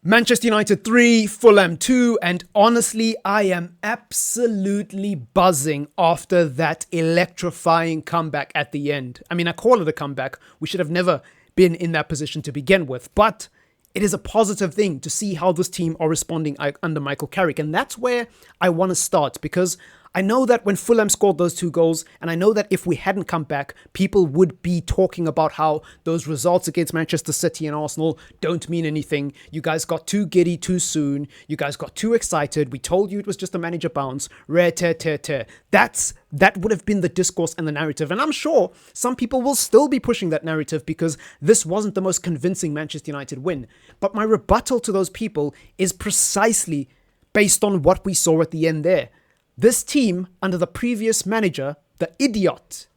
Manchester United 3, Fulham 2, and honestly, I am absolutely buzzing after that electrifying comeback at the end. I mean, I call it a comeback. We should have never been in that position to begin with, but it is a positive thing to see how this team are responding under Michael Carrick, and that's where I want to start, because I know that when Fulham scored those 2 goals, and I know that if we hadn't come back, people would be talking about how those results against Manchester City and Arsenal don't mean anything. You guys got too giddy too soon. You guys got too excited. We told you it was just a manager bounce. Rare tear, tear, tear. That would have been the discourse and the narrative. And I'm sure some people will still be pushing that narrative because this wasn't the most convincing Manchester United win. But my rebuttal to those people is precisely based on what we saw at the end there. This team, under the previous manager, that idiotic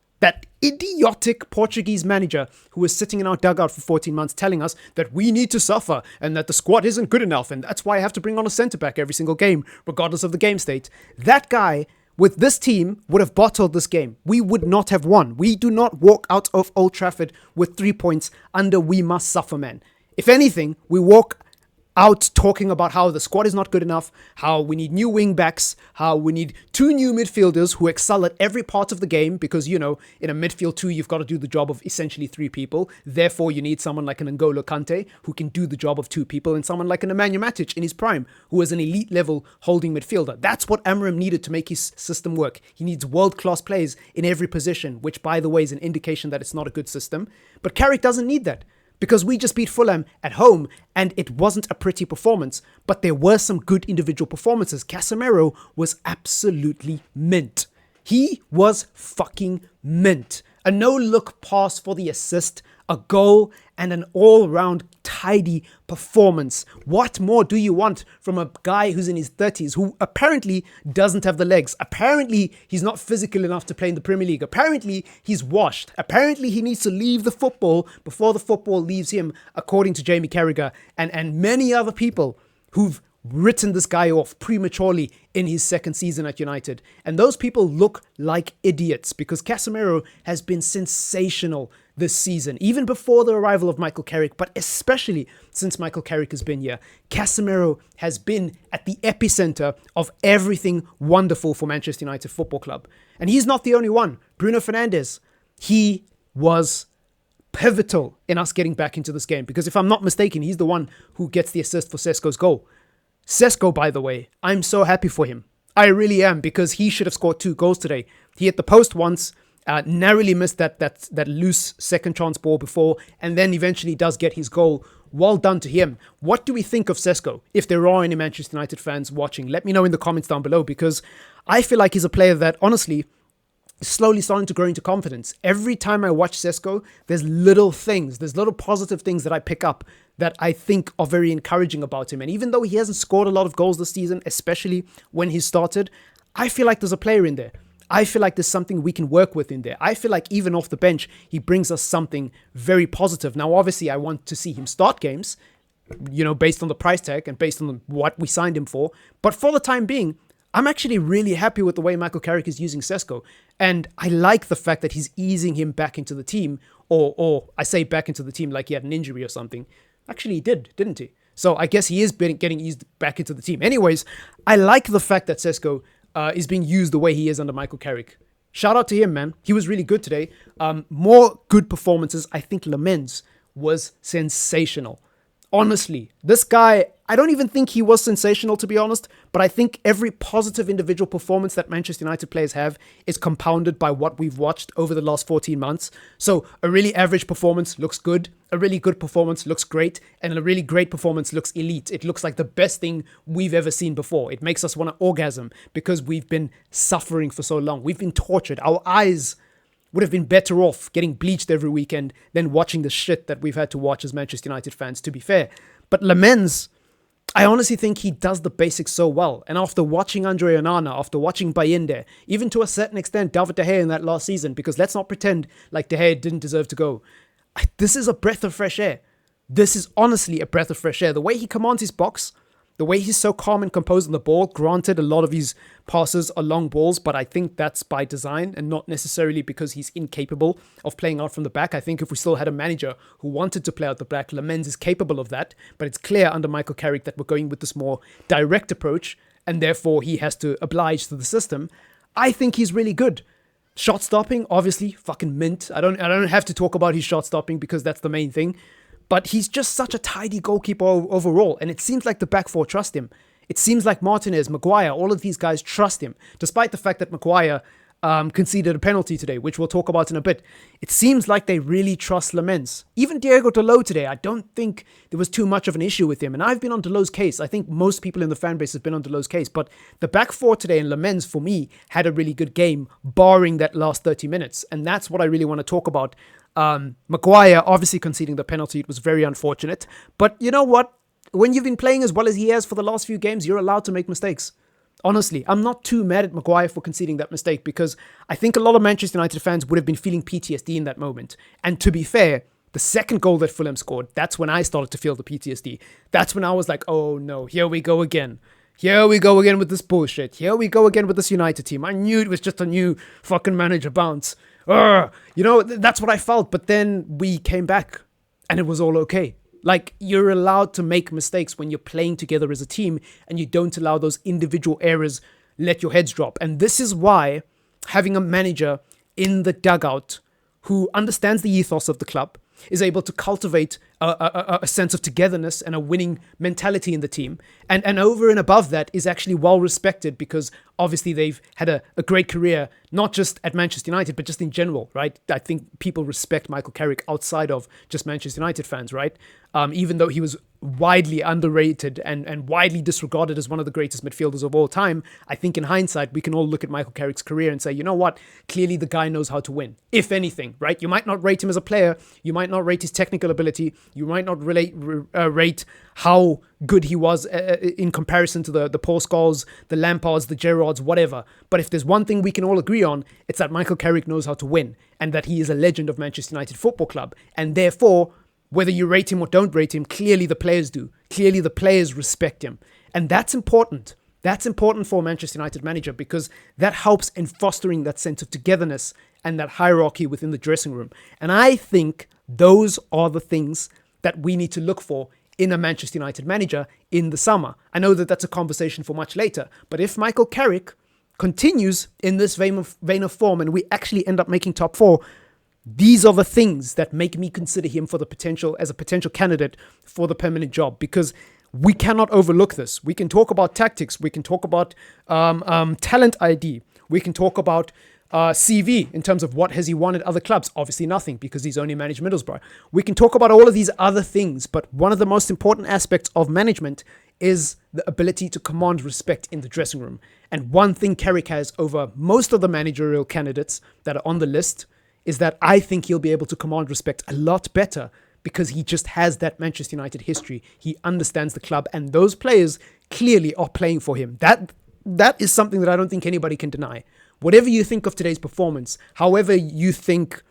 Portuguese manager who was sitting in our dugout for 14 months telling us that we need to suffer and that the squad isn't good enough and that's why I have to bring on a centre-back every single game, regardless of the game state. That guy, with this team, would have bottled this game. We would not have won. We do not walk out of Old Trafford with 3 points under we must suffer, man. If anything, we walk out talking about how the squad is not good enough, how we need new wing backs, how we need 2 new midfielders who excel at every part of the game because, you know, in a midfield 2, you've got to do the job of essentially 3 people. Therefore, you need someone like an N'Golo Kante who can do the job of 2 people and someone like an Emmanuel Matic in his prime who is an elite level holding midfielder. That's what Amram needed to make his system work. He needs world-class players in every position, which, by the way, is an indication that it's not a good system. But Carrick doesn't need that. Because we just beat Fulham at home and it wasn't a pretty performance, but there were some good individual performances. Casemiro was absolutely mint. He was fucking mint. A no-look pass for the assist, a goal, and an all-round tidy performance. What more do you want from a guy who's in his 30s, who apparently doesn't have the legs? Apparently, he's not physical enough to play in the Premier League. Apparently, he's washed. Apparently, he needs to leave the football before the football leaves him, according to Jamie Carragher and many other people who've written this guy off prematurely in his second season at United. And those people look like idiots because Casemiro has been sensational this season, even before the arrival of Michael Carrick, but especially since Michael Carrick has been here. Casemiro has been at the epicenter of everything wonderful for Manchester United Football Club. And he's not the only one. Bruno Fernandes, he was pivotal in us getting back into this game because if I'm not mistaken, he's the one who gets the assist for SESKO's goal. SESKO, by the way, I'm so happy for him. I really am because he should have scored 2 goals today. He hit the post once, narrowly missed that loose second chance ball before, and then eventually does get his goal. Well done to him. What do we think of SESKO? If there are any Manchester United fans watching, let me know in the comments down below because I feel like he's a player that, honestly, is slowly starting to grow into confidence. Every time I watch SESKO, there's little positive things that I pick up that I think are very encouraging about him. And even though he hasn't scored a lot of goals this season, especially when he started, I feel like there's a player in there. I feel like there's something we can work with in there. I feel like even off the bench, he brings us something very positive. Now, obviously, I want to see him start games, you know, based on the price tag and based on what we signed him for. But for the time being, I'm actually really happy with the way Michael Carrick is using SESKO. And I like the fact that he's easing him back into the team, or I say back into the team like he had an injury or something. Actually, he did, didn't he? So I guess he is getting eased back into the team. Anyways, I like the fact that SESKO is being used the way he is under Michael Carrick. Shout out to him, man. He was really good today. More good performances. I think Lamens was sensational. Honestly, this guy, I don't even think he was sensational, to be honest, but I think every positive individual performance that Manchester United players have is compounded by what we've watched over the last 14 months. So a really average performance looks good, a really good performance looks great, and a really great performance looks elite. It looks like the best thing we've ever seen before. It makes us want to orgasm because we've been suffering for so long. We've been tortured. Our eyes would have been better off getting bleached every weekend than watching the shit that we've had to watch as Manchester United fans, to be fair. But Lamens, I honestly think he does the basics so well. And after watching Andre Onana, after watching Bayinde, even to a certain extent David De Gea in that last season, because let's not pretend like De Gea didn't deserve to go. This is a breath of fresh air. This is honestly a breath of fresh air. The way he commands his box, The way he's so calm and composed on the ball, granted, a lot of his passes are long balls, but I think that's by design and not necessarily because he's incapable of playing out from the back. I think if we still had a manager who wanted to play out the back, Lamens is capable of that, but it's clear under Michael Carrick that we're going with this more direct approach, and therefore he has to oblige to the system. I think he's really good. Shot stopping, obviously, fucking mint. I don't have to talk about his shot stopping because that's the main thing. But he's just such a tidy goalkeeper overall. And it seems like the back four trust him. It seems like Martinez, Maguire, all of these guys trust him. Despite the fact that Maguire conceded a penalty today, which we'll talk about in a bit. It seems like they really trust Lamens. Even Diego Dalot today, I don't think there was too much of an issue with him. And I've been on Dalot's case. I think most people in the fan base have been on Dalot's case. But the back four today and Lamens, for me, had a really good game, barring that last 30 minutes. And that's what I really want to talk about. Maguire obviously conceding the penalty. It was very unfortunate. But you know what? When you've been playing as well as he has for the last few games, you're allowed to make mistakes. Honestly, I'm not too mad at Maguire for conceding that mistake because I think a lot of Manchester United fans would have been feeling PTSD in that moment. And to be fair, the second goal that Fulham scored, that's when I started to feel the PTSD. That's when I was like, oh no, here we go again. Here we go again with this bullshit. Here we go again with this United team. I knew it was just a new fucking manager bounce. You know, that's what I felt. But then we came back and it was all okay. Like, you're allowed to make mistakes when you're playing together as a team and you don't allow those individual errors let your heads drop. And this is why having a manager in the dugout who understands the ethos of the club, is able to cultivate a sense of togetherness and a winning mentality in the team. And over and above that is actually well respected because obviously they've had a great career, not just at Manchester United, but just in general, right? I think people respect Michael Carrick outside of just Manchester United fans, right? Even though he was widely underrated and widely disregarded as one of the greatest midfielders of all time, I think in hindsight, we can all look at Michael Carrick's career and say, you know what? Clearly the guy knows how to win, if anything, right? You might not rate him as a player. You might not rate his technical ability. You might not rate how good he was in comparison to the Paul Scholes, the Lampards, the Gerrards, whatever. But if there's one thing we can all agree on, it's that Michael Carrick knows how to win and that he is a legend of Manchester United Football Club. And therefore, whether you rate him or don't rate him, clearly the players do. Clearly the players respect him. And that's important. That's important for a Manchester United manager because that helps in fostering that sense of togetherness and that hierarchy within the dressing room. And I think those are the things that we need to look for in a Manchester United manager in the summer. I know that that's a conversation for much later, but if Michael Carrick continues in this vein of form and we actually end up making top four, these are the things that make me consider him for the potential as a potential candidate for the permanent job because we cannot overlook this. We can talk about tactics. We can talk about talent ID. We can talk about CV in terms of what has he won at other clubs. Obviously nothing because he's only managed Middlesbrough. We can talk about all of these other things, but one of the most important aspects of management is the ability to command respect in the dressing room. And one thing Carrick has over most of the managerial candidates that are on the list is that I think he'll be able to command respect a lot better because he just has that Manchester United history. He understands the club and those players clearly are playing for him. That is something that I don't think anybody can deny. Whatever you think of today's performance, however you think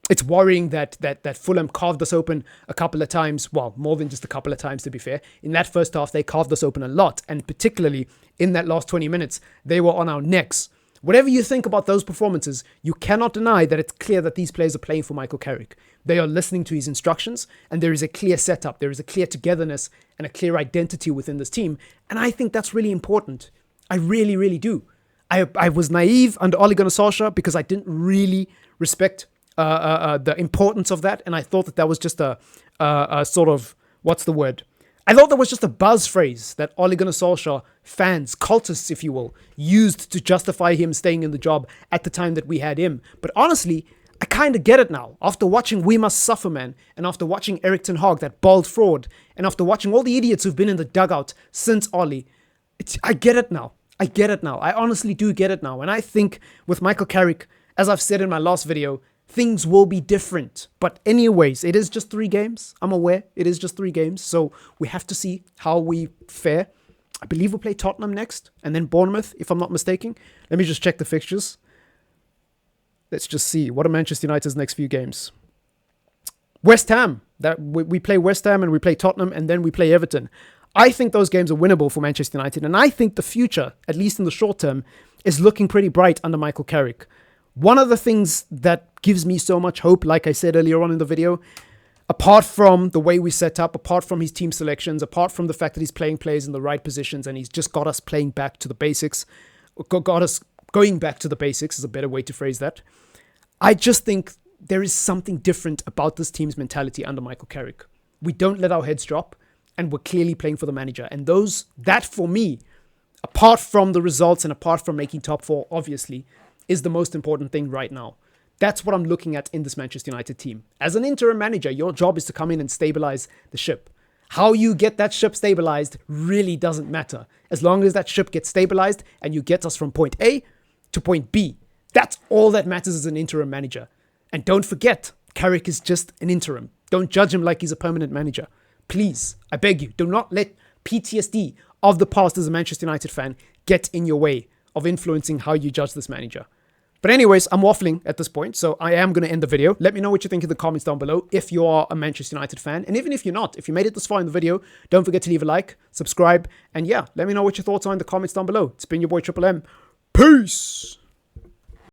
it's worrying that Fulham carved us open a couple of times, well, more than just a couple of times to be fair. In that first half, they carved us open a lot. And particularly in that last 20 minutes, they were on our necks. Whatever you think about those performances, you cannot deny that it's clear that these players are playing for Michael Carrick. They are listening to his instructions and there is a clear setup. There is a clear togetherness and a clear identity within this team. And I think that's really important. I really, really do. I was naive under Ole Gunnar Solskjaer because I didn't really respect the importance of that. And I thought that was just a sort of, what's the word? I thought that was just a buzz phrase that Ole Gunnar Solskjaer fans, cultists, if you will, used to justify him staying in the job at the time that we had him. But honestly, I kind of get it now. After watching We Must Suffer Man, and after watching Erik ten Hag, that bald fraud, and after watching all the idiots who've been in the dugout since Ole, I get it now. I get it now. I honestly do get it now. And I think with Michael Carrick, as I've said in my last video, things will be different. But anyways, it is just 3 games. I'm aware it is just 3 games. So we have to see how we fare. I believe we'll play Tottenham next and then Bournemouth, if I'm not mistaken. Let me just check the fixtures. Let's just see. What are Manchester United's next few games? West Ham. We play West Ham and we play Tottenham and then we play Everton. I think those games are winnable for Manchester United, and I think the future, at least in the short term, is looking pretty bright under Michael Carrick. One of the things that gives me so much hope, like I said earlier on in the video, apart from the way we set up, apart from his team selections, apart from the fact that he's playing players in the right positions and he's just got us playing back to the basics, got us going back to the basics is a better way to phrase that. I just think there is something different about this team's mentality under Michael Carrick. We don't let our heads drop, and we're clearly playing for the manager. And that for me, apart from the results and apart from making top four, obviously, is the most important thing right now. That's what I'm looking at in this Manchester United team. As an interim manager, your job is to come in and stabilize the ship. How you get that ship stabilized really doesn't matter. As long as that ship gets stabilized and you get us from point A to point B, that's all that matters as an interim manager. And don't forget, Carrick is just an interim. Don't judge him like he's a permanent manager. Please, I beg you, do not let PTSD of the past as a Manchester United fan get in your way of influencing how you judge this manager. But anyways, I'm waffling at this point, so I am going to end the video. Let me know what you think in the comments down below if you are a Manchester United fan. And even if you're not, if you made it this far in the video, don't forget to leave a like, subscribe, and yeah, let me know what your thoughts are in the comments down below. It's been your boy Triple M. Peace!